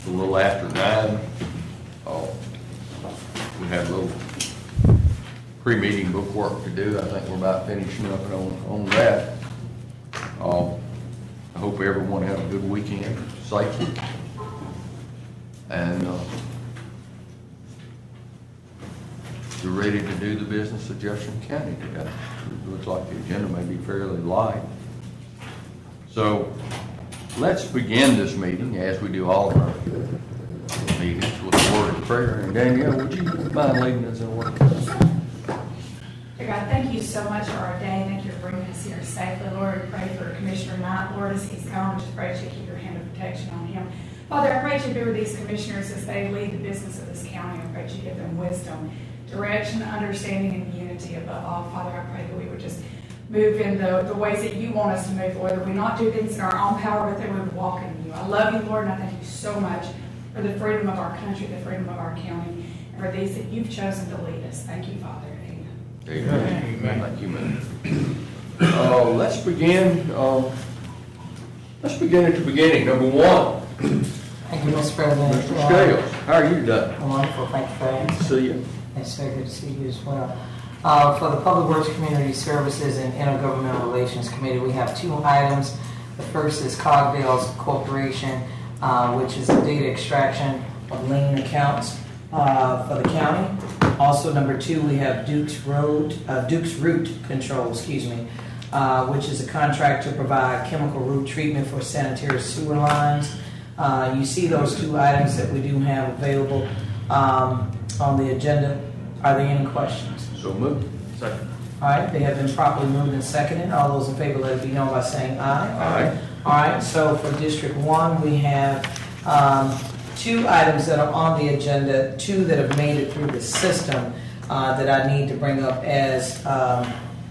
It's a little after 9. We have a little pre-meeting book work to do. I think we're about finishing up on that. I hope everyone had a good weekend, safely. And you're ready to do the business of Jefferson County today. It looks like the agenda may be fairly light. So let's begin this meeting, as we do all of our meetings, with a word of prayer. And Danielle, would you mind leading us in a word of prayer? Dear God, thank you so much for our day. Thank you for bringing us here safely. Lord, we pray for Commissioner Knight. Lord, as he's gone, just pray that you keep your hand of protection on him. Father, I pray that you be with these commissioners as they lead the business of this county. I pray that you give them wisdom, direction, understanding, and unity above all. Father, I pray that we would just move in the ways that you want us to move, Lord, that we not do things in our own power, but that we would walk in you. I love you, Lord, and I thank you so much for the freedom of our country, the freedom of our county, and for these that you've chosen to lead us. Thank you, Father. Amen. Amen. Thank you, man. Let's begin. Let's begin at the beginning. Number 1. Thank you, Mr. President. Mr. Scales, how are you today? Wonderful. Thank you for asking. See you. It's very good to see you as well. For the Public Works, Community Services, and Intergovernmental Relations Committee, we have 2 items. The first is Cogdale's Corporation, which is the data extraction of lien accounts for the county. Also, number 2, we have Duke's Root Control, which is a contract to provide chemical root treatment for sanitary sewer lines. You see those 2 items that we do have available on the agenda. Are there any questions? So moved. Second. All right, they have been properly moved and seconded. All those in favor, let it be known by saying aye. Aye. All right, so for District 1, we have 2 items that are on the agenda, 2 that have made it through the system that I need to bring up as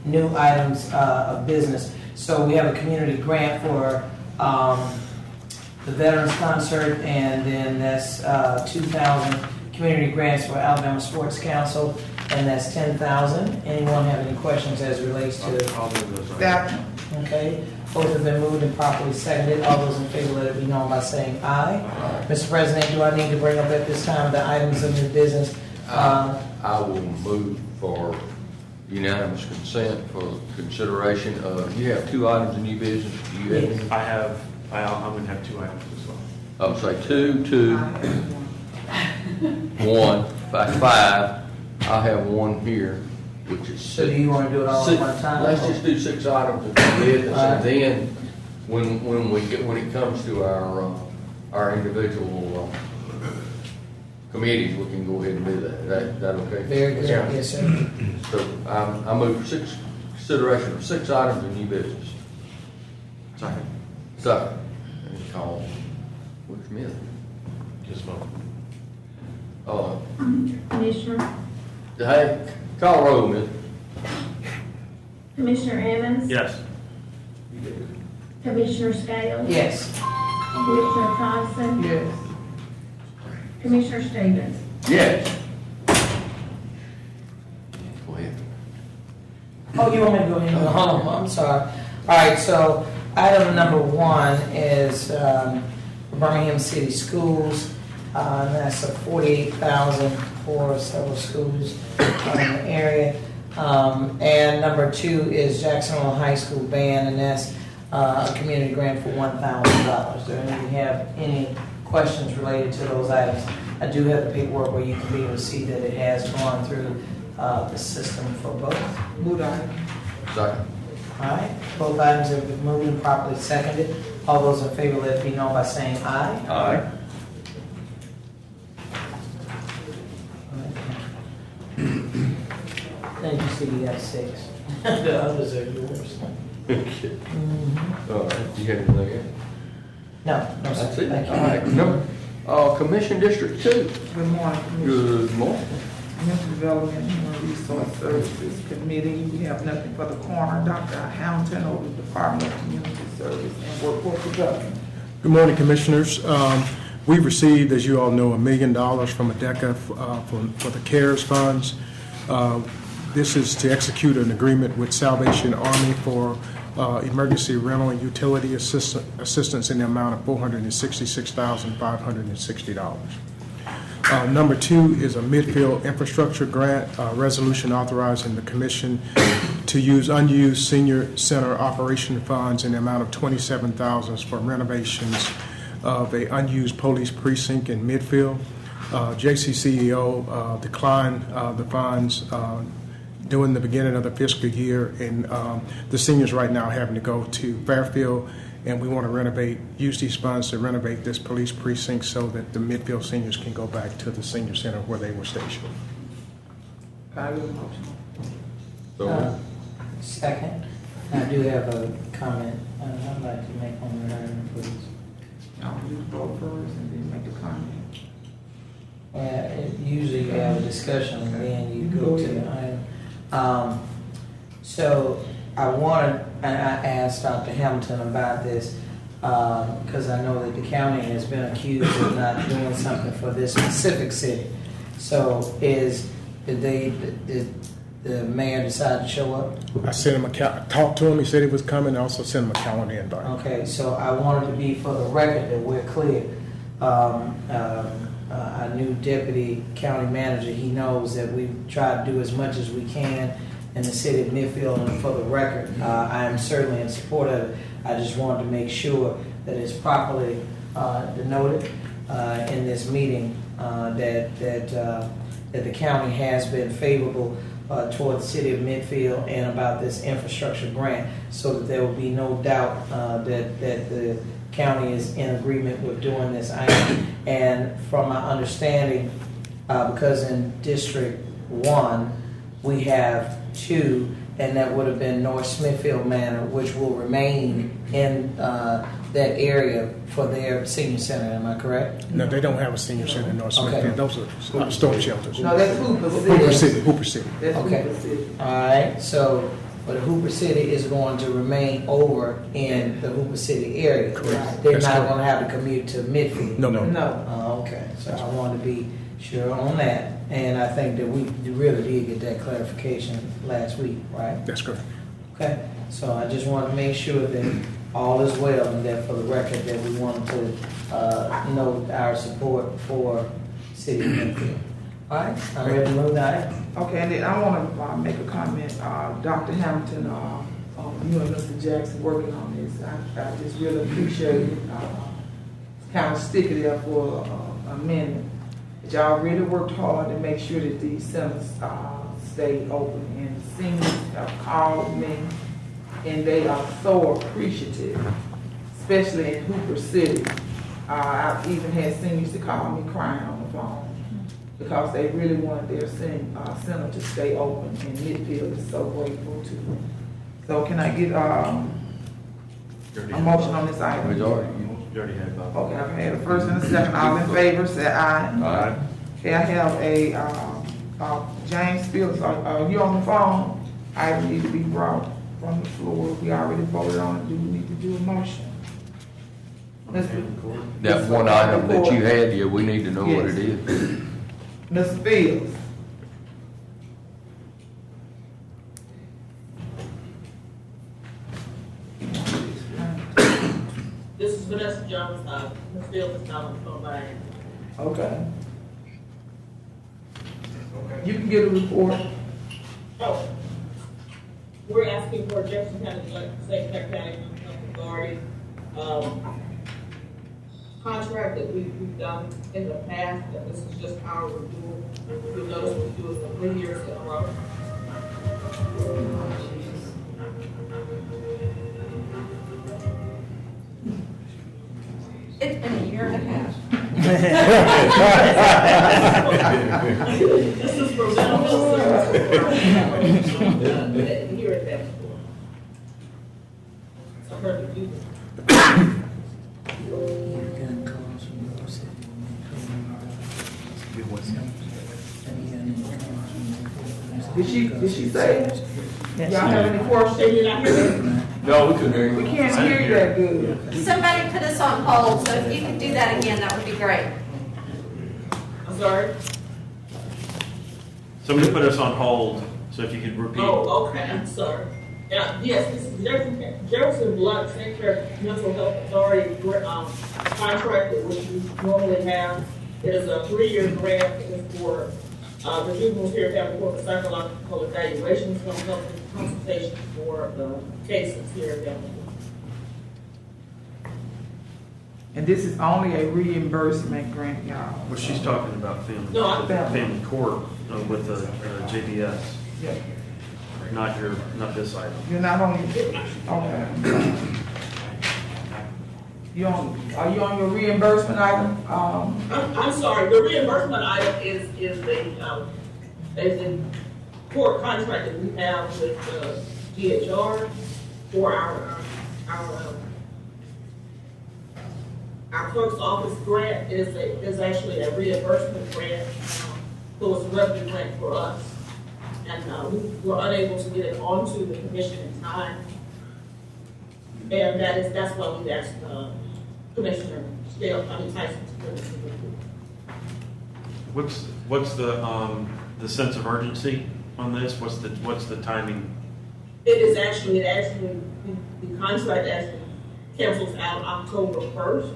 new items of business. So we have a community grant for the Veterans Concert, and then that's 2,000 community grants for Alabama Sports Council, and that's 10,000. Anyone have any questions as it relates to that? Okay. Both have been moved and properly seconded. All those in favor, let it be known by saying aye. Aye. Mr. President, do I need to bring up at this time the items of new business? I will move for unanimous consent for consideration of, you have 2 items in new business. Do you have any? I'm going to have 2 items as well. Oh, say 2, 1, 5. I have 1 here, which is 6. So do you want to do it all at one time? Let's just do 6 items of business, and then when it comes to our individual committees, we can go ahead and do that. That okay? Very good. Yes, sir. So I move for consideration of 6 items of new business. Second. Second. And call. Which minute? Just vote. Commissioner. Hey, call roll, Miss. Commissioner Evans. Yes. Commissioner Scales. Yes. Commissioner Thompson. Yes. Commissioner Stevens. Yes. Go ahead. Oh, you want me to go ahead and go home? I'm sorry. All right, so item number 1 is Birmingham City Schools. And that's a $48,000 for several schools in the area. And number 2 is Jacksonville High School Band, and that's a community grant for $1,000. Do you have any questions related to those items? I do have the paperwork where you can be able to see that it has gone through the system for both. Move on. Second. All right, both items have been moved and properly seconded. All those in favor, let it be known by saying aye. Aye. Then you see you got 6. The others are yours. Okay. All right. You got anything else? No, no, sir. That's it. Thank you. All right. Commission District 2. Good morning, Commissioner. Good morning. Mental Development and Human Resource Services Committee. We have nothing for the coroner, Dr. Hamilton, over the Department of Community Service and Workforce Development. Good morning, Commissioners. We received, as you all know, $1 million from ADECA for the CARES funds. This is to execute an agreement with Salvation Army for emergency rental and utility assistance in the amount of $466,560. Number 2 is a midfield infrastructure grant resolution authorizing the commission to use unused senior center operation funds in the amount of $27,000 for renovations of a unused police precinct in Midfield. JCCEO declined the funds during the beginning of the fiscal year, and the seniors right now having to go to Fairfield, and we want to use these funds to renovate this police precinct so that the Midfield seniors can go back to the senior center where they were stationed. Can I get a motion? So, Second, I do have a comment I'd like to make on the item, please. Y'all do the vote first and then make the comment. Usually you have a discussion and then you go to the item. So I asked Dr. Hamilton about this because I know that the county has been accused of not doing something for this specific city. So did the mayor decide to show up? I sent him talked to him. He said he was coming. I also sent him a calendar invite. Okay, so I wanted to be for the record that we're clear. Our new deputy county manager, he knows that we try to do as much as we can in the city of Midfield, and for the record, I am certainly in support of it. I just wanted to make sure that it's properly denoted in this meeting that the county has been favorable toward the city of Midfield and about this infrastructure grant, so that there will be no doubt that the county is in agreement with doing this item. And from my understanding, because in District 1 we have 2, and that would have been North Smithfield Manor, which will remain in that area for their senior center. Am I correct? No, they don't have a senior center in North Smithfield. Okay. Those are storm shelters. No, that's Hooper City. Hooper City. That's Okay. Hooper City. All right, so, but Hooper City is going to remain over in the Hooper City area. Correct. They're That's not correct. going to have to commute to Midfield. No. No. Okay, so I wanted to be sure on that, and I think that we really did get that clarification last week, right? That's correct. Okay, so I just wanted to make sure that all is well, and that for the record that we wanted to note our support for City of Midfield. All right, I'm ready to move that. Okay, and then I want to make a comment. Dr. Hamilton, you and Mr. Jackson working on this. I just really appreciate it. Kind of sticking there for a minute. But y'all really worked hard to make sure that these centers stay open. And seniors have called me, and they are so appreciative, especially in Hooper City. I've even had seniors to call me crying on the phone, because they really want their center to stay open, and Midfield is so grateful to them. So can I get a motion on this item? you You already had about. Okay, I've had a first and a second. All in favor, say aye. Aye. Okay, I have a James Fields. Are you on the phone? Item need to be brought from the floor. We already voted on it. Do we need to do a motion? that one item that you had, yeah, we need to know what it is. Mr. Fields. This is Vanessa Jones. Ms. Field is not on the phone line. Okay. You can get a report. Oh, we're asking for Jefferson County, St. Clair County Authority, contract that we've done in the past, and this is just our renewal. You'll notice we do it for 3 years in a row. It's been a year and a half. This is for mental health services. Here at that school. So her to do this. Did she say? Y'all have any questions? Did you not hear me? No, we couldn't hear We you. can't hear you that good. Somebody put us on hold, so if you could do that again, that would be great. I'm sorry? Somebody put us on hold, so if you could repeat. Oh, okay, I'm sorry. Yes, this is Jefferson Blunt, St. Clair Mental Health Authority, contract which we normally have. It is a 3-year grant. It is for the juveniles here at for the psychological evaluations, consultations for the cases here at Family. And this is only a reimbursement grant, y'all. Well, she's talking about family, No, I- family court with the JBS, Yeah. not this item. You're not on your, okay. Are you on your reimbursement item? I'm sorry, the reimbursement item is a court contract that we have with DHR for our clerk's office grant is actually a reimbursement grant, so it's a revenue grant for us. And we were unable to get it onto the commission in time. And that's why we asked Commissioner Tyson to bring this to the board. What's the sense of urgency on this? What's the timing? It the contract actually cancels out October 1st.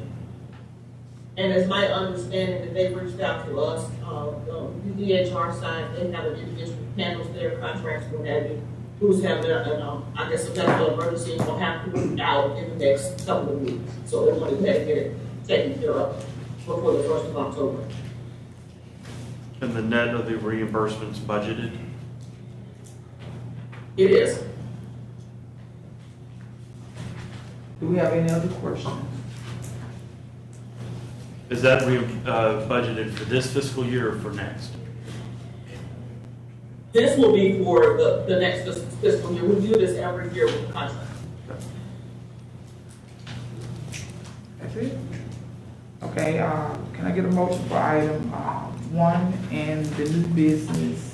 And it's my understanding that they reached out to us, the DHR side, they have an individual who handles their contracts, what have you, who's having I guess a medical emergency and will have to move out in the next couple of weeks. So they want to get it taken care of before the 1st of October. And the net of the reimbursements budgeted? It is. Do we have any other questions? Is that budgeted for this fiscal year or for next? This will be for the next fiscal year. We do this every year with the contract. That's it? Okay, can I get a motion for item 1 and the new business?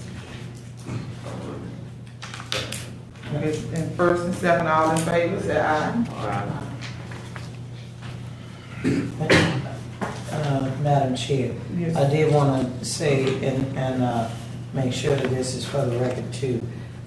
Okay, and first and second, all in favor, say aye. Madam Chair, Yes. I did want to say and make sure that this is for the record too,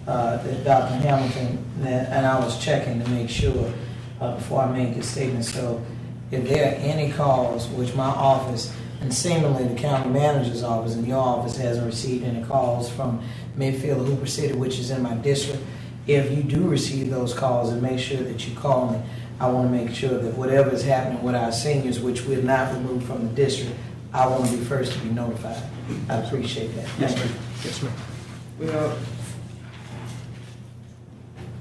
that Dr. Hamilton, and I was checking to make sure before I make this statement. So if there are any calls, which my office and seemingly the county manager's office and your office hasn't received any calls from Midfield or Hooper City, which is in my district, if you do receive those calls, and make sure that you call me. I want to make sure that whatever is happening with our seniors, which we're not removed from the district, I want to be first to be notified. I appreciate that. Yes, Thank you. ma'am. Yes, ma'am. Well,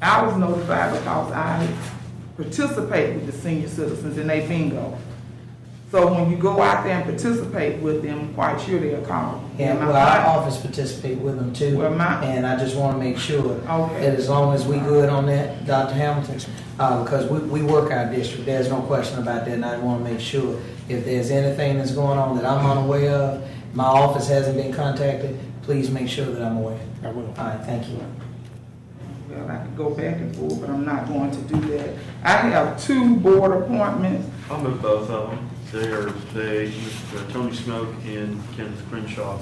I was notified because I participate with the senior citizens in their bingo. So when you go out there and participate with them, I'm quite sure they'll call. Yeah, well, our office participate with them too. Well, And I just want to make sure Okay. that as long as we good on that, Dr. Hamilton, because we work our district, there's no question about that, and I want to make sure if there's anything that's going on that I'm unaware of, my office hasn't been contacted, please make sure that I'm aware. I will. All right, thank you. Well, I could go back and forth, but I'm not going to do that. I have 2 board appointments. I'll move both of them. Mr. Tony Smoke and Kenneth Crenshaw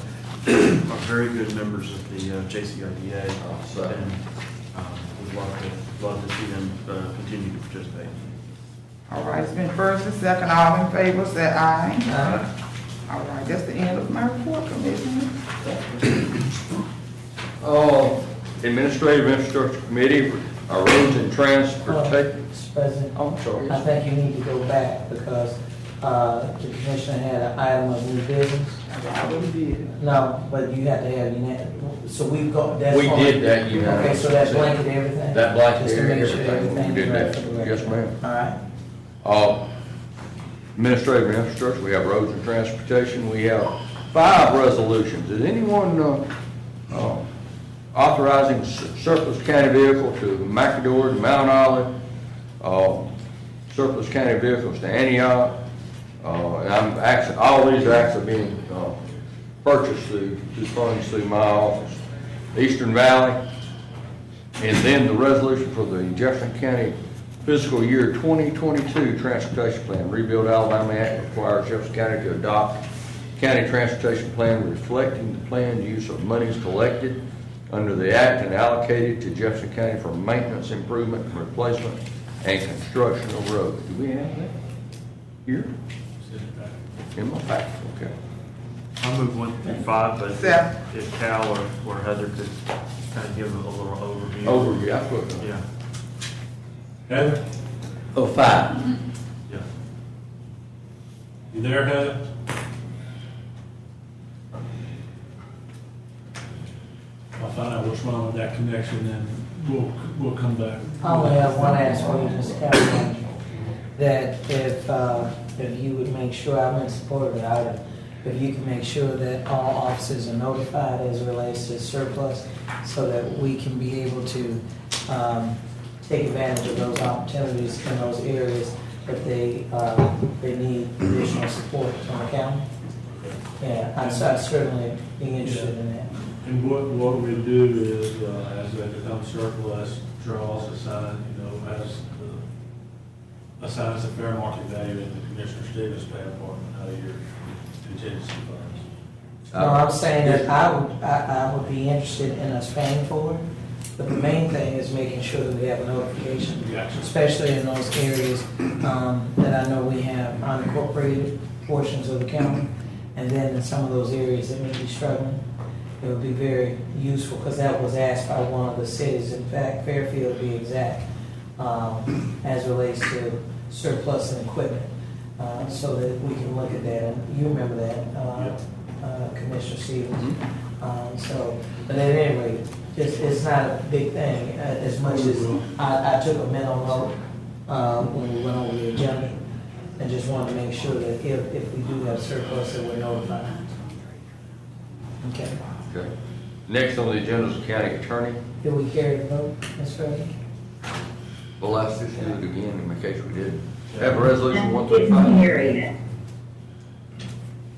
are very good members of the JCRDA, and we'd love to see them continue to participate. All right, it's been first and second, all in favor, say aye. Aye. All right, that's the end of my report, Commissioner. Administrative Infrastructure Committee, our roads and transportation. Mr. President, Oh, I'm sorry. I think you need to go back because the commissioner had an item of new business. I already did. No, but you have to have unanimous, so we've got, that's. We did that Okay, unanimous. so that blanket everything? That blanket Just to make sure everything. We everything's did right that. for the record. Yes, ma'am. All right. Administrative and infrastructure, we have roads and transportation, we have 5 resolutions. Is anyone authorizing surplus county vehicle to McAdoo, to Mount Olive, surplus county vehicles to Antioch? And all these acts are being purchased through funds through my office. Eastern Valley, and then the resolution for the Jefferson County fiscal year 2022 transportation plan. Rebuild Alabama Act requires Jefferson County to adopt county transportation plan reflecting the planned use of monies collected under the act and allocated to Jefferson County for maintenance, improvement, replacement, and construction of roads. Do we have that here? In my packet, okay. I'll move 1 through 5, but Second. if Cal or Heather could kind of give a little overview. Overview, I put it. Yeah, Heather, Oh, 5. yeah. you there, Heather? I'll find out what's wrong with that connection, and we'll come back. I only have one ask for you, Mr. County Manager, that if you would make sure, I'm in support of the item, if you can make sure that all officers are notified as it relates to surplus, so that we can be able to take advantage of those opportunities in those areas if they need additional support from the county. Yeah, I'd certainly be interested in that. And what we do is, as they become surplus, draws assign, assigns a fair market value in the Commissioner Stevens' pay department out of your contingency funds. No, I'm saying that I would be interested in us paying for it, but the main thing is making sure that we have a notification, Gotcha. especially in those areas that I know we have unincorporated portions of the county, and then in some of those areas that may be struggling. It would be very useful, because that was asked by one of the cities, in fact, Fairfield to be exact, as relates to surplus and equipment, so that we can look at that, and you remember that, Commissioner Stevens. But at any rate, it's not a big thing, as much as I took a mental note when we went over the agenda, and just wanted to make sure that if we do have surplus, that we're notified. Okay. Okay. Next on the agenda is the county attorney. Did we carry the vote, Ms. Freddie? Well, let's just do it again in case we didn't. Have a resolution 1 through Didn't 5. hear it.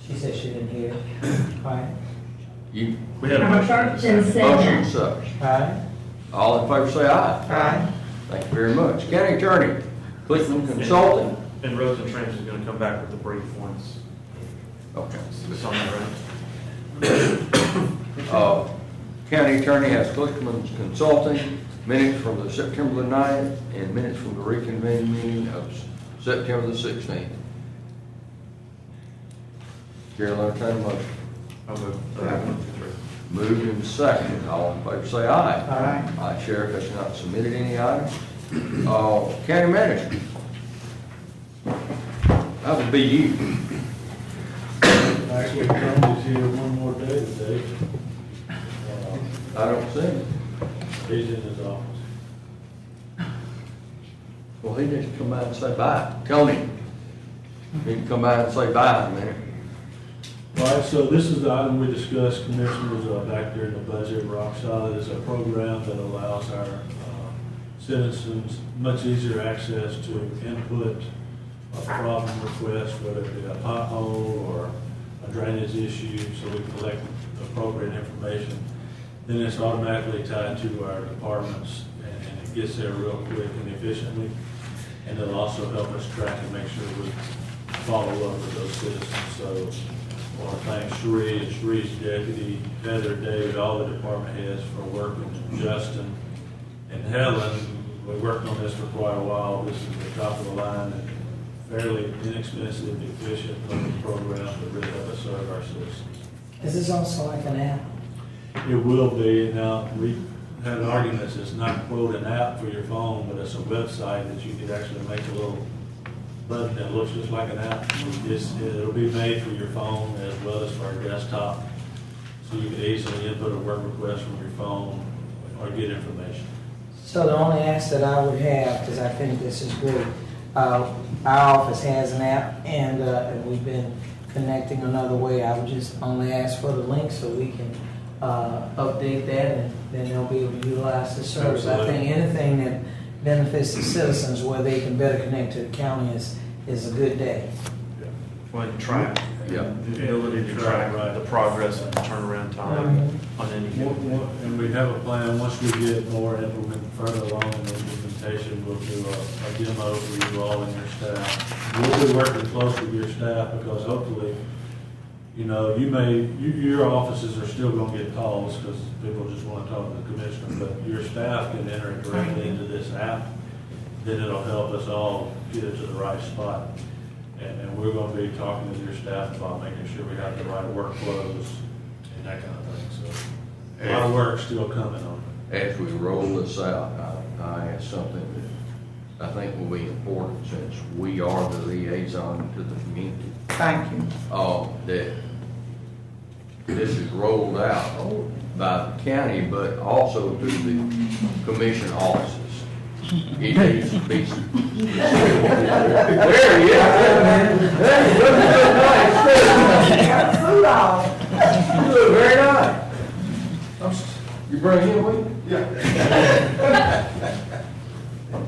She said she didn't hear. All right. You, We had a Robert motion. Sharpton motion second. such. All right. All in favor say aye. Aye. Thank you very much. County attorney, Clickman Consulting. And Roads and Trains is going to come back with the brief ones. Okay. It's on the right. County attorney has Clickman Consulting, minutes from the September the 9th and minutes from the reconvened meeting of September the 16th. Chair will entertain a motion. I'll move 1 through 3. Moved and seconded. All in favor say aye. Aye. Aye. Sheriff has not submitted any items. County manager. That would be you. Actually, Tony's here one more day today. I don't see him. He's in his office. Well, he needs to come by and say bye. Tony, you need to come by and say bye in a minute. All right, so this is the item we discussed, Commissioners, back there in the budget. Rock Solid is a program that allows our citizens much easier access to input a problem request, whether it be a pothole or a drainage issue, so we collect appropriate information. Then it's automatically tied to our departments, and it gets there real quick and efficiently. And it'll also help us track and make sure we follow up with those citizens. So I want to thank Sheree and Sheree's deputy, Heather, David, all the department heads for working, Justin and Helen. We worked on this for quite a while. This is the top of the line and fairly inexpensive, efficient program that really help us serve our citizens. Is this also like an app? It will be. Now, we had arguments, it's not quote an app for your phone, but it's a website that you could actually make a little button that looks just like an app. It'll be made for your phone as well as for our desktop, so you can easily input a work request from your phone or get information. So the only ask that I would have, because I think this is great, our office has an app, and we've been connecting another way. I would just only ask for the link so we can update that, and then they'll be able to utilize the service. I think anything that benefits the citizens where they can better connect to the county is a good day. Well, and track. Yeah. The ability to track the progress and the turnaround time on any given day. And we have a plan, once we get further along in the implementation, we'll do a demo for you all and your staff. We'll be working close with your staff because hopefully you know, your offices are still gonna get calls because people just want to talk to the commissioner, but your staff can enter it directly into this app. Then it'll help us all get it to the right spot. And we're gonna be talking with your staff about making sure we have the right workflows and that kind of thing, so. A lot of work still coming on it. As we roll this out, I ask something that I think will be important since we are the liaison to the community. Thank you. That this is rolled out by the county, but also to the commission offices. It needs to be. There he is. Hey, you look nice. Got food on. You look very nice. You bring him with you? Yeah.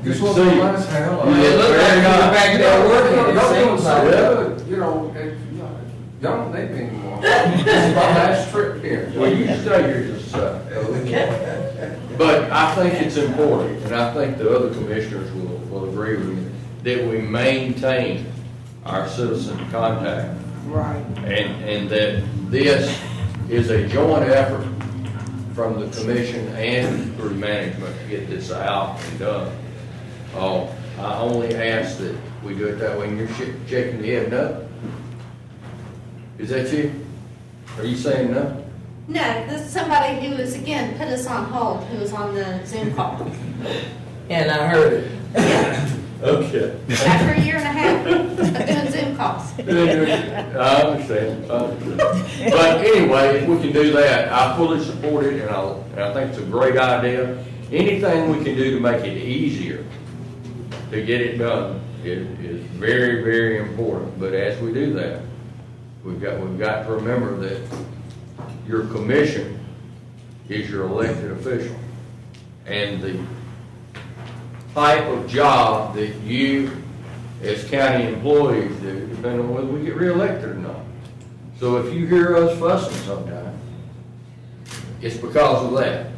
Good to see you. You look very nice. Back there working, It seems like yeah, you know, don't need me anymore. It's my last trip here. Well, you stay here just a second. But I think it's important, and I think the other commissioners will agree with me, that we maintain our citizen contact. Right. And that this is a joint effort from the commission and through management to get this out and done. I only ask that we do it that way, and you're shaking your head no? Is that you? Are you saying no? No, this is somebody who is, again, put us on hold, who was on the Zoom call. And I heard it. Yeah, Okay. after a year and a half of doing Zoom calls. I understand. But anyway, if we can do that, I fully support it, and I think it's a great idea. Anything we can do to make it easier to get it done is very, very important. But as we do that, we've got to remember that your commission is your elected official, and the type of job that you, as county employees, do, depending on whether we get reelected or not. So if you hear us fussing sometime, it's because of that.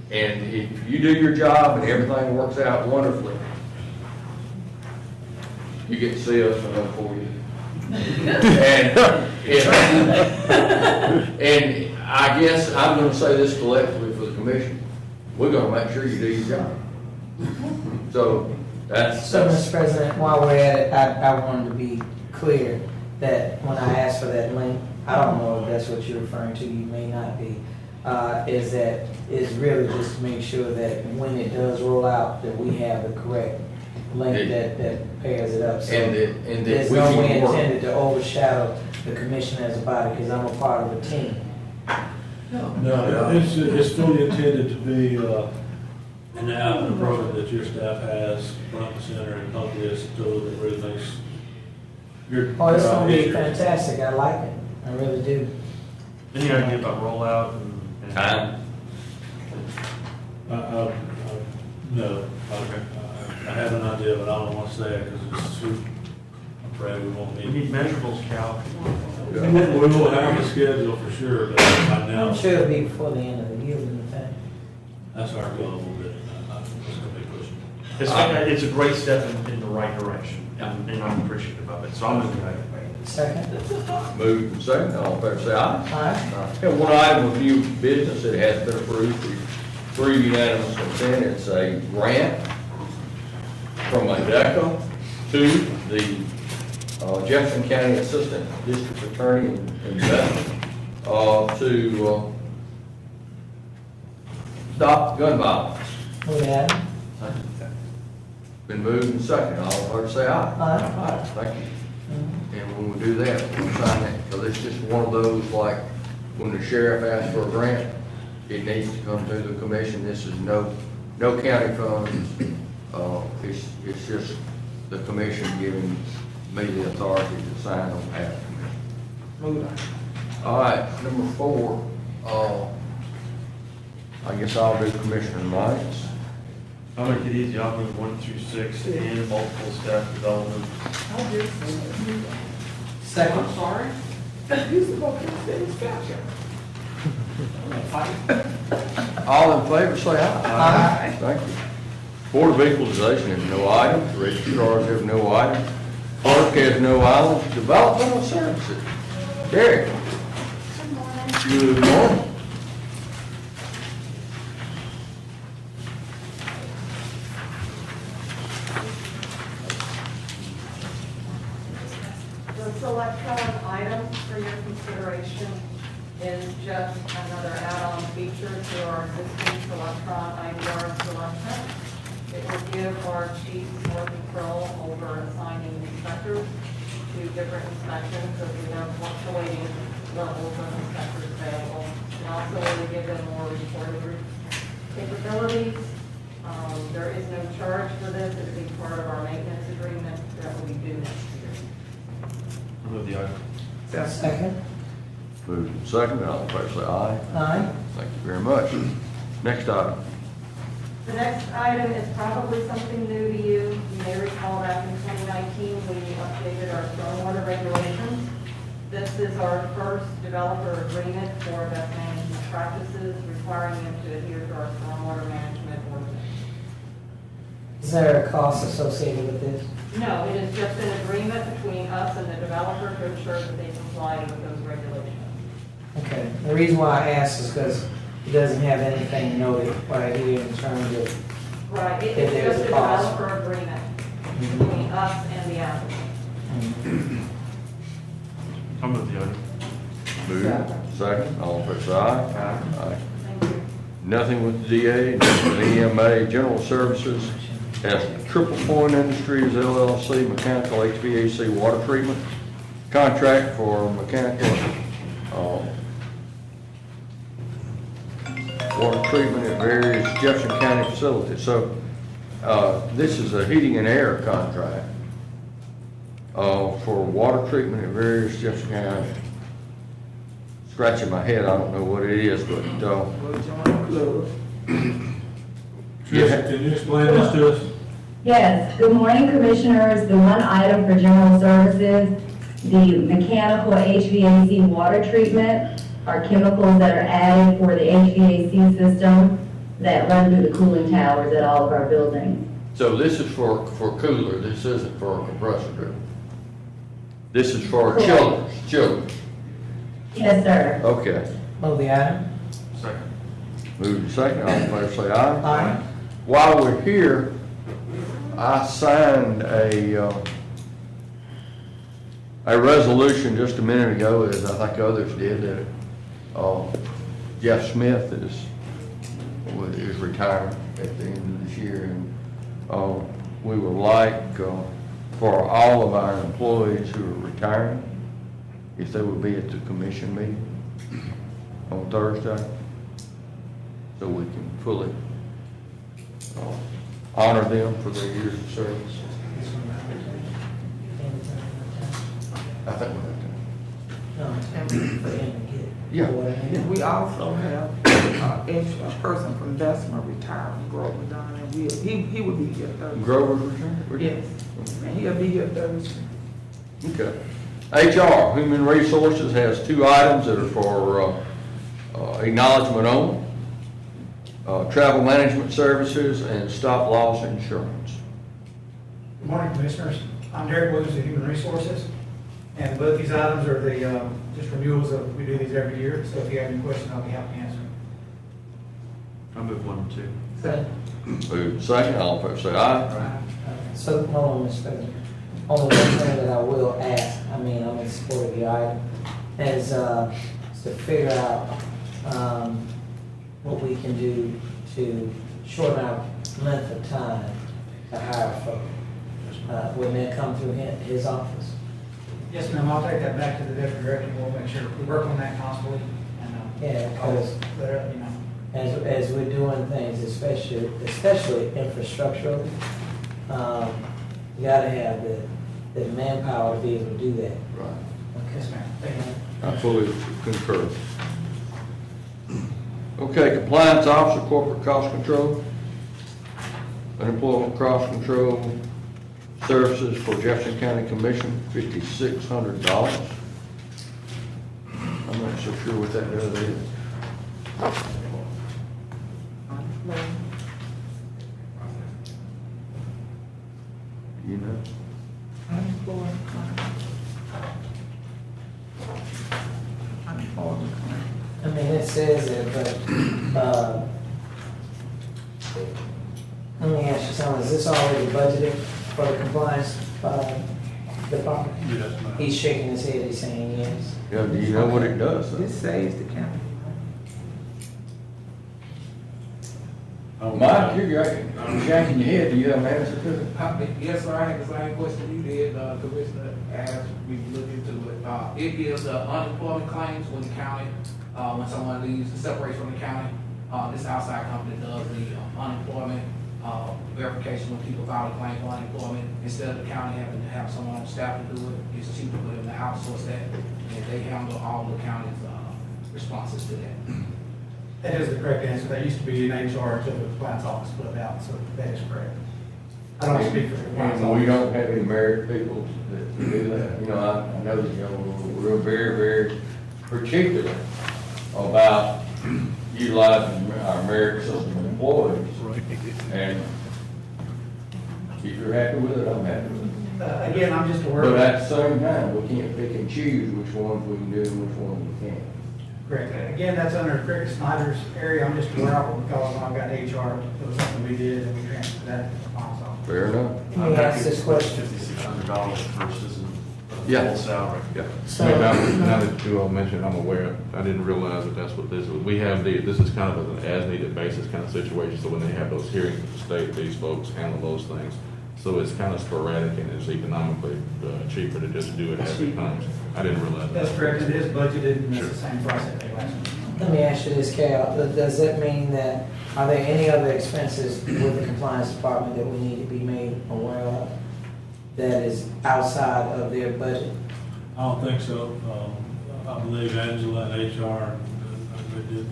And if you do your job and everything works out wonderfully, you get to see us for another 4 years. And I guess I'm going to say this collectively for the commission: we're going to make sure you do your job. So So, Mr. President, while we're at it, I wanted to be clear that when I asked for that link, I don't know if that's what you're referring to, you may not be, is really just to make sure that when it does roll out, that we have the correct link that pairs it up. So and there's we no can way work. intended to overshadow the commission as a body, because I'm a part of the team. No, it's fully intended to be an app and a program that your staff has front and center, and hopefully it's a tool that really makes your Oh, it's job gonna be easier. fantastic, I like it, I really do. Any idea about rollout and? Time. No, I have an idea, but I don't want to say it because it's too, I'm afraid we won't We need. need measurables, Cal. We will have a schedule for sure, but right now, I'm sure it'll be before the end of the year, wouldn't you think? that's our goal, but it's going to be pushing. It's a great step in the right direction, and I'm appreciative of it, so I'm looking at it. Second? Moved and seconded, all in favor say aye. Aye. We have one item of new business that has been approved through unanimous consent. It's a grant from ADECA to the Jefferson County Assistant District Attorney in Bethel to stop gun violence. Move that. Been moved and seconded, all in favor say aye. Aye. Thank you. And when we do that, we'll sign that, because it's just one of those, like, when the sheriff asks for a grant, it needs to come through the commission. This is no county funds. It's just the commission giving me the authority to sign on behalf of the commission. Move on. All right, number 4, I guess I'll do Commissioner Knights. I'll make it easy, I'll move 1 through 6 and multiple staff development. I did. Second. Sorry. He's supposed to say his gotcha. All in favor, say aye. Aye. Thank you. Board of Equalization has no items, registrars have no items, clerk has no items, developmental services. Derek. Good morning. The Selectron item for your consideration is just another add-on feature to our existing Selectron IDR Selectron. It will give our chiefs more control over assigning inspectors to different inspections, so we have fluctuating levels of inspectors available. And also will give them more reporting capabilities. There is no charge for this. It will be part of our maintenance agreement that we do next year. I move the item. Second. Moved and seconded, all in favor say aye. Aye. Thank you very much. Next item. The next item is probably something new to you. You may recall back in 2019, we updated our stormwater regulations. This is our first developer agreement for best management practices, requiring them to adhere to our stormwater management ordinance. Is there a cost associated with this? No, it is just an agreement between us and the developer to ensure that they comply with those regulations. Okay. The reason why I asked is because it doesn't have anything noted right here in terms of Right, if it's there's just a a cost. developer agreement between us and the applicant. I'll move the item. Moved, second, all in favor say aye. Aye. Thank you. Nothing with the DA, nothing with EMA, General Services, has Triple Point Industries LLC, mechanical HVAC water treatment, contract for mechanical, water treatment at various Jefferson County facilities. So, this is a heating and air contract, for water treatment at various Jefferson County. Scratching my head, I don't know what it is, but, Tricia, can you explain this to us? Yes, good morning, Commissioners. The one item for General Services, the mechanical HVAC water treatment are chemicals that are added for the HVAC system that run through the cooling towers at all of our buildings. so this is for cooler, this isn't for a compressor, drill. This is for Correct. chillers. Yes, sir. Okay. Move the item. Second. Moved and second, all in favor say aye. Aye. While we're here, I signed a resolution just a minute ago, as I think others did, that Jeff Smith is retiring at the end of this year, and we would like for all of our employees who are retiring, if they would be at the commission meeting on Thursday, so we can fully honor them for their years of service. I think we have to. No, it's for him to get. Yeah. And we also have a person from Bessemer retiring, Grover Dunn, and he would be here Thursday. Grover's return? Yes, and he'll be here Thursday. Okay. HR, Human Resources, has two items that are for acknowledgement only. Travel Management Services and Stop Loss Insurance. Good morning, Commissioners. I'm Derek Williams of Human Resources, and both these items are the just renewals of, we do these every year, so if you have any questions, I'll be happy to answer. I'll move 1 and 2. Second. Moved second, all in favor say aye. So, hold on, Mr. President. Only one thing that I will ask, I'm in support of the item, is to figure out what we can do to shorten our length of time to hire folks when they come through his office. Yes, ma'am, I'll take that back to the deputy director, we'll make sure, we work on that constantly, and Yeah, I'll because let her, you know. as we're doing things, especially infrastructurally, you gotta have the manpower to be able to do that. Right. Yes, ma'am. Thank you. I fully concur. Okay, Compliance Officer, Corporate Cost Control, Unemployment Cost Control Services for Jefferson County Commission, $5,600. I'm not so sure what that does either. You know? I mean, it says it, but, let me ask you something, is this already budgeted for the compliance, department? Yes, ma'am. He's shaking his head, he's saying yes. Yeah, do you know what it does? though? This saves the county. Mike, you're shaking your head, do you have an answer to it? Yes, sir, I had the same question you did, Commissioner, asked me to look into it. It gives unemployment claims when the county, when someone leaves, separates from the county. This outside company does the unemployment verification when people file a claim for unemployment. Instead of the county having to have someone on staff to do it, it's cheaper for them to outsource that, and they handle all the county's responses to that. That is the correct answer. That used to be an HR until the compliance office put it out, so that is correct. I don't speak for the compliance And we office. don't have any married people that do that. You know, I know that, you know, we're very, very particular about utilizing our merit system employees. And if you're happy with it, I'm happy with it. Again, I'm just aware. But at the same time, we can't pick and choose which ones we can do and which ones we can't. Correct. Again, that's under Cricket Snyder's area. I'm just aware of it because when I got HR, it was something we did and we transferred that to the compliance office. Fair enough. Let me ask this question. $5,600 versus Yeah. full salary. Yeah. So- Now that you all mentioned, I'm aware, I didn't realize that that's what this was. We have this is kind of an as-needed basis kind of situation, so when they have those hearings with the state, these folks handle those things. So it's kind of sporadic and it's economically cheaper to just do it as it comes. I didn't realize that. That's correct. It is budgeted and it's the same price that they last. Let me ask you this, Cal, does that mean that, are there any other expenses with the compliance department that we need to be made aware of that is outside of their budget? I don't think so. I believe Angela and HR did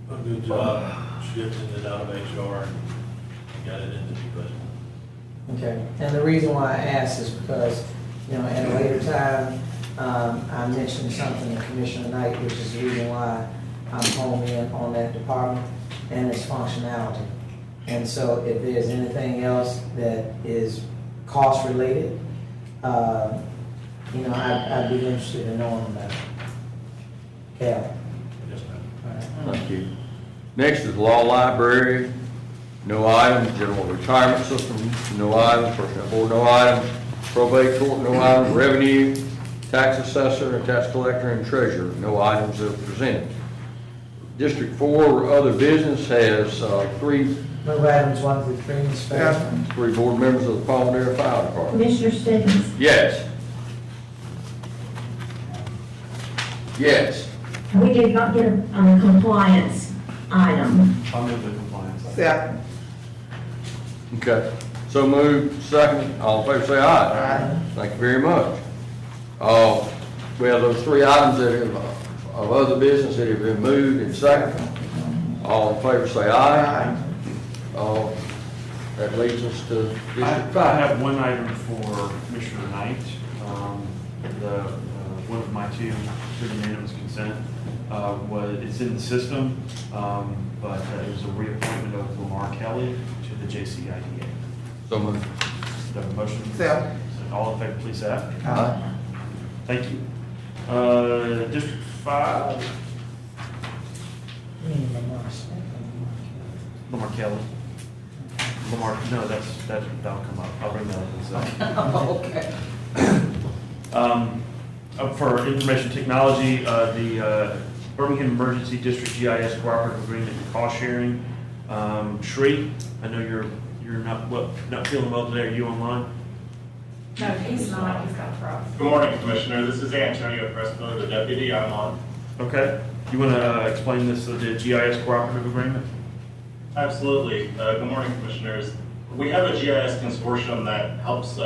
a good job shifting it out of HR and got it into the budget. Okay, and the reason why I ask is because, you know, at a later time, I mentioned something to Commissioner Knight, which is the reason why I'm homing in on that department and its functionality. And so if there's anything else that is cost-related, you know, I'd be interested in knowing about it. Cal? Yes, ma'am. All right. Thank you. Next is law library, no items, general retirement system, no items, personnel board, no items, probate court, no items, revenue, tax assessor, and tax collector and treasurer, no items that are presented. District 4, other business, has three Move items 1 through 3, Ms. Fairman. three board members of the Palmdale Fire Department. Commissioner Stevens, Yes. Yes. we did not get a compliance item. I'll move the compliance. Second. Okay. So moved, second. All in favor say aye. Aye. Thank you very much. We have those three items that have, of other business that have been moved and second. All in favor say aye. That leads us to District I 5. have one item for Commissioner Knight. One of my two unanimous consent it's in the system, but it was a reappointment of Lamar Kelly to the JCIDA. So moved. Do I have a motion? Second. All in favor, please say aye. Aye. Thank you. District 5, Lamar Kelly. No, that'll come up. I'll bring that up in a second. Okay. For information technology, the Birmingham Emergency District GIS Cooperative Agreement and Cost Sharing. Shree, I know you're not feeling well today. Are you online? No, he's not, he's got a problem. Good morning, Commissioner. This is Antonio Crespo, the deputy. I'm on. Okay. You want to explain this, the GIS Cooperative Agreement? Absolutely. Good morning, Commissioners. We have a GIS consortium that helps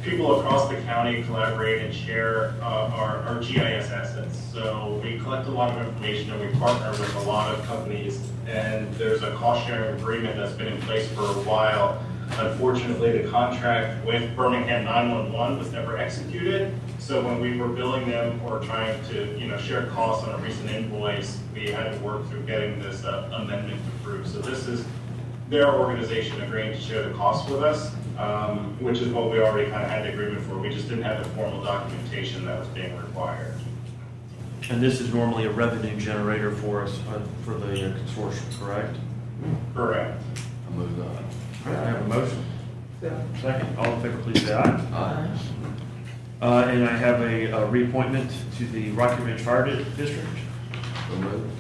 people across the county collaborate and share our GIS assets. So we collect a lot of information and we partner with a lot of companies, and there's a cost sharing agreement that's been in place for a while. Unfortunately, the contract with Birmingham 911 was never executed. So when we were billing them or trying to, share costs on a recent invoice, we had to work through getting this amendment approved. So this is their organization agreeing to share the costs with us, which is what we already kind of had the agreement for. We just didn't have the formal documentation that was being required. And this is normally a revenue generator for us, for the consortium, correct? Correct. I move on. All right, I have a motion. Second, all in favor, please say aye. Aye. And I have a reappointment to the Rocky Ridge Fire District. So moved.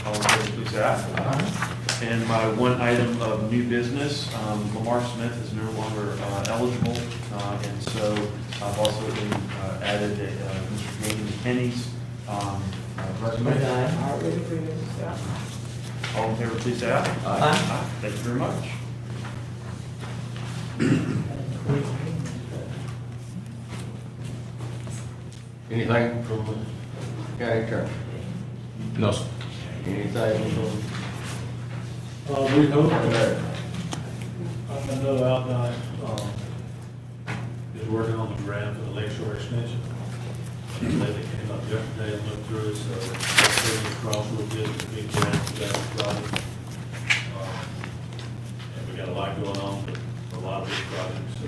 All in favor, please say aye. And my one item of new business, Lamar Smith is no longer eligible, and so I've also added Mr. Jamie McKinney's resume. Already finished, yeah. All in favor, please say aye. Aye. Thank you very much. Anything from the county attorney? No, sir. Anything from? We hope that, I know Outback, is working on the grant for the Lakeshore extension. They came up yesterday and looked through it, so the Crossroads is a big grant for that project. And we got a lot going on for a lot of big projects, so.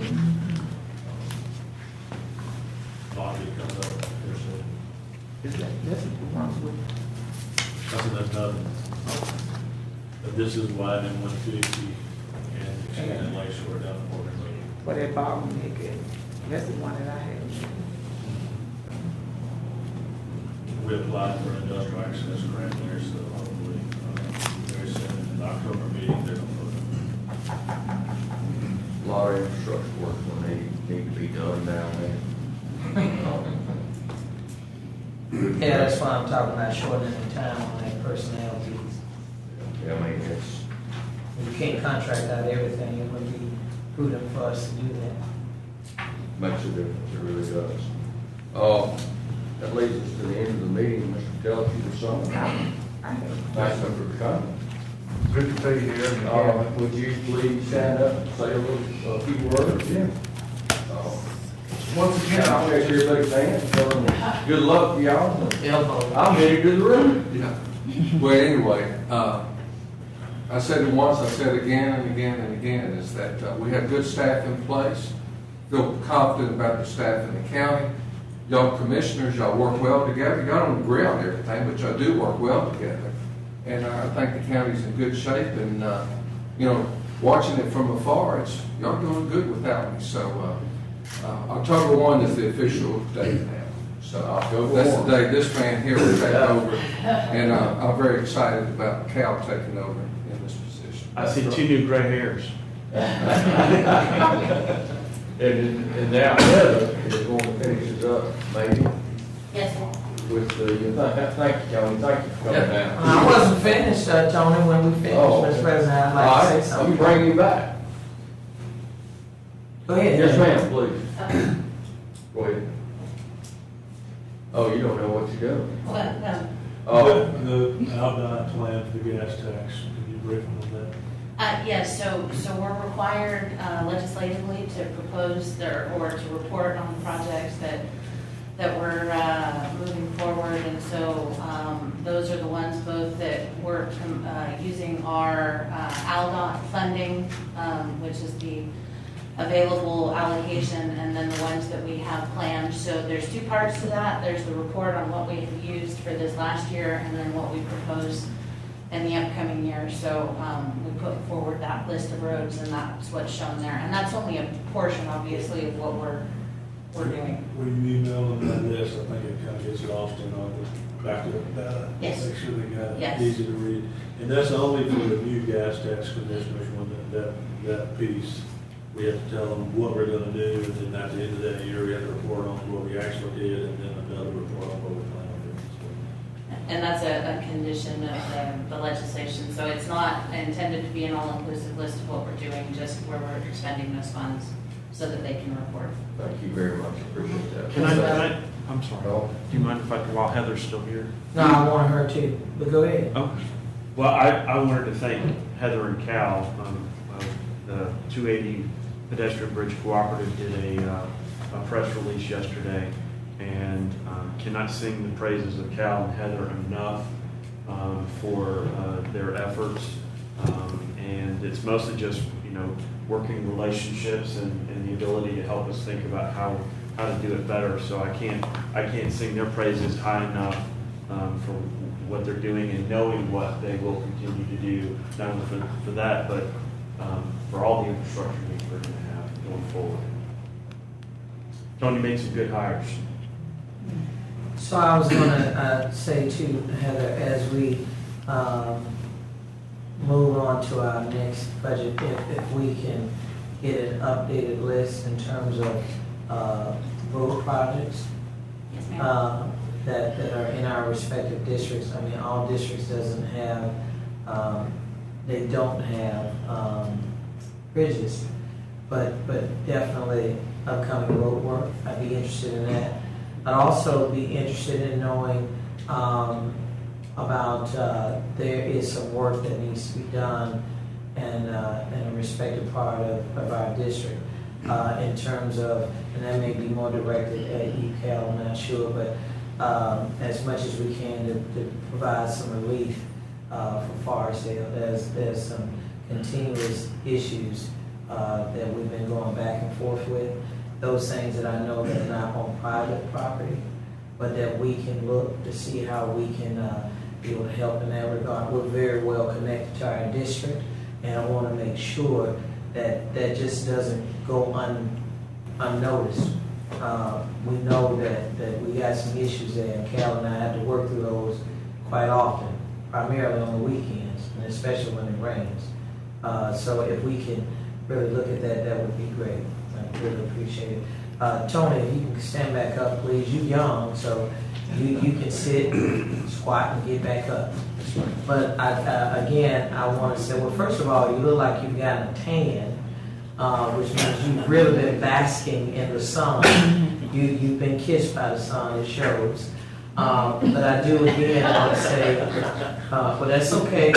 A lot of it comes up here soon. Is that's the one with, That's nothing. But this is widening 150 and extending Lakeshore down to Morgan Road. for that bottleneck, that's the one that I had. We applied for an industrial access grant there, so hopefully, very soon, in the October meeting, they're going to put A lot of infrastructure work will need to be done down there. Yeah, that's why I'm talking about shortening the time on that personnel piece. Yeah, I mean, it's, We can't contract out everything, it would be prudent for us to do that. makes a difference, it really does. That leads us to the end of the meeting, Mr. Kelly, you were something. Thanks for coming. Good to be here. Would you please stand up and say a few words? Yeah. Once again, I'll shake everybody's hand, and tell them good luck to y'all. Elbow. I'm headed to the room. Yeah. Well, anyway, I said it once, I said it again and again and again, is that we have good staff in place. Feel confident about the staff in the county. Y'all commissioners, y'all work well together. Y'all don't agree on everything, but y'all do work well together. And I think the county's in good shape, and watching it from afar, y'all doing good without me. So October 1 is the official date now. So that's the day this man here will take over, and I'm very excited about Cal taking over in this position. I see 2 new gray hairs. And now Heather is going to finish us up, maybe, Yes, sir. with the, thank you, Tony, thank you for coming down. I wasn't finished, Tony, when we finished, Oh. Mr. President, I'd All like to say right, let something. me bring you back. Go ahead. Yes, ma'am, please. Go ahead. Oh, you don't know what you're doing? Well, no. Oh, The Outback plan for the gas tax, can you brief them on that? Yes, so we're required legislatively to propose or to report on the projects that we're moving forward, and so those are the ones both that we're using our ALDOT funding, which is the available allocation, and then the ones that we have planned. So there's 2 parts to that. There's the report on what we have used for this last year, and then what we propose in the upcoming year. So we put forward that list of roads, and that's what's shown there. And that's only a portion, obviously, of what we're doing. When you email them that list, I think it kind of gets lost in all the backup data. Yes. Make sure they got Yes. it easy to read. And that's only for the new gas tax commissioners, when that piece, we have to tell them what we're gonna do, and then at the end of that year, we have to report on what we actually did, and then another report on what we plan on doing. And that's a condition of the legislation. So it's not intended to be an all-inclusive list of what we're doing, just where we're expending those funds so that they can report. thank you very much, appreciate that. Can I, I'm sorry. No. Do you mind if while Heather's still here? No, I want her to, but go ahead. Okay. Well, I wanted to thank Heather and Cal. The 280 Pedestrian Bridge Cooperative did a press release yesterday, and cannot sing the praises of Cal and Heather enough for their efforts. And it's mostly just, working relationships and the ability to help us think about how how to do it better. So I can't sing their praises high enough for what they're doing and knowing what they will continue to do, not only for that, but for all the infrastructure needs we're going to have going forward. Tony made some good hires. So I was going to say to Heather, as we move on to our next budget, if we can get an updated list in terms of road projects Yes, ma'am. that are in our respective districts. I mean, all districts doesn't have, they don't have bridges, but definitely upcoming road work. I'd be interested in that. I'd also be interested in knowing about there is some work that needs to be done in a respective part of our district in terms of, and that may be more directed at ECAL, I'm not sure, but as much as we can to provide some relief for Forestdale. There's some continuous issues that we've been going back and forth with. Those things that I know that are not on private property, but that we can look to see how we can be able to help in that regard. We're very well connected to our district, and I want to make sure that that just doesn't go unnoticed. We know that we got some issues there, and Cal and I have to work through those quite often, primarily on the weekends, and especially when it rains. So if we can really look at that, that would be great. I really appreciate it. Tony, if you can stand back up, please. You're young, so you can sit, squat, and get back up. But again, I want to say, well, first of all, you look like you've got a tan, which means you've really been basking in the sun. You've been kissed by the sun, it shows. But I do again want to say, well, that's okay.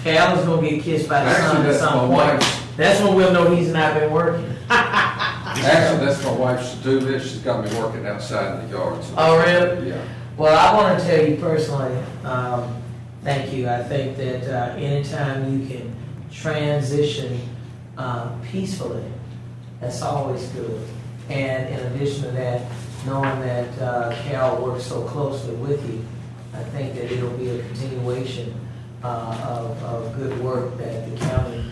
Cal is going to get kissed by the sun at some point. That's when we'll know he's not been working. Actually, that's my wife to do this. She's got me working outside in the yard. So oh, really? Yeah. Well, I want to tell you personally, thank you. I think that anytime you can transition peacefully, that's always good. And in addition to that, knowing that Cal works so closely with you, I think that it'll be a continuation of good work that the county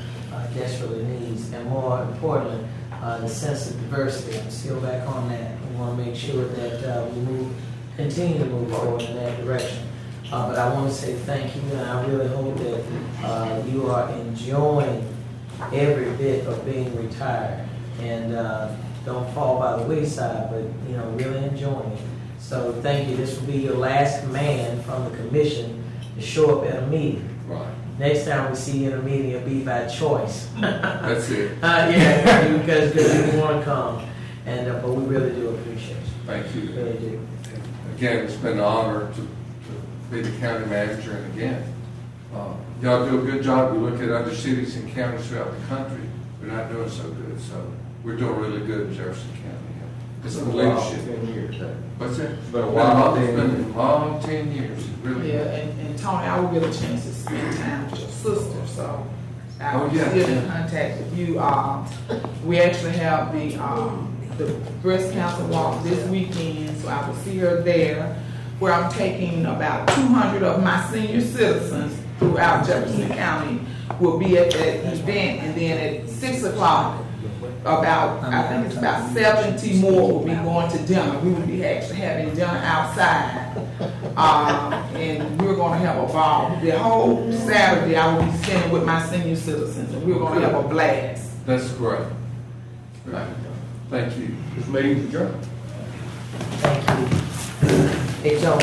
desperately needs. And more importantly, the sense of diversity. I'm still back on that. We want to make sure that we continue to move forward in that direction. But I want to say thank you, and I really hope that you are enjoying every bit of being retired, and don't fall by the wayside, but really enjoying it. So thank you. This will be your last command from the commission to show up at a meeting. Right. Next time we see you in a meeting, it'll be by choice. That's it. Yeah, because you want to come, and but we really do appreciate you. Thank you. Really do. Again, it's been an honor to be the county manager, and again, y'all do a good job. We look at other cities and counties throughout the country. We're not doing so good, so we're doing really good in Jefferson County. It's the leadership. 10 years. What's that? It's been a while. It's been a long 10 years. It really. Yeah, and Tony, I will get a chance to spend time with your sister, so I will yeah. still in contact with you. We actually have the breast cancer walk this weekend, so I will see her there, where I'm taking about 200 of my senior citizens throughout Jefferson County will be at that event, and then at 6 o'clock, I think it's about 70 more will be going to dinner. We will be actually having dinner outside, and we're going to have a ball. The whole Saturday I will be spending with my senior citizens, and we're going to have a blast. That's great. Right. Thank you. This meeting's adjourned. Thank you. Hey, Tony.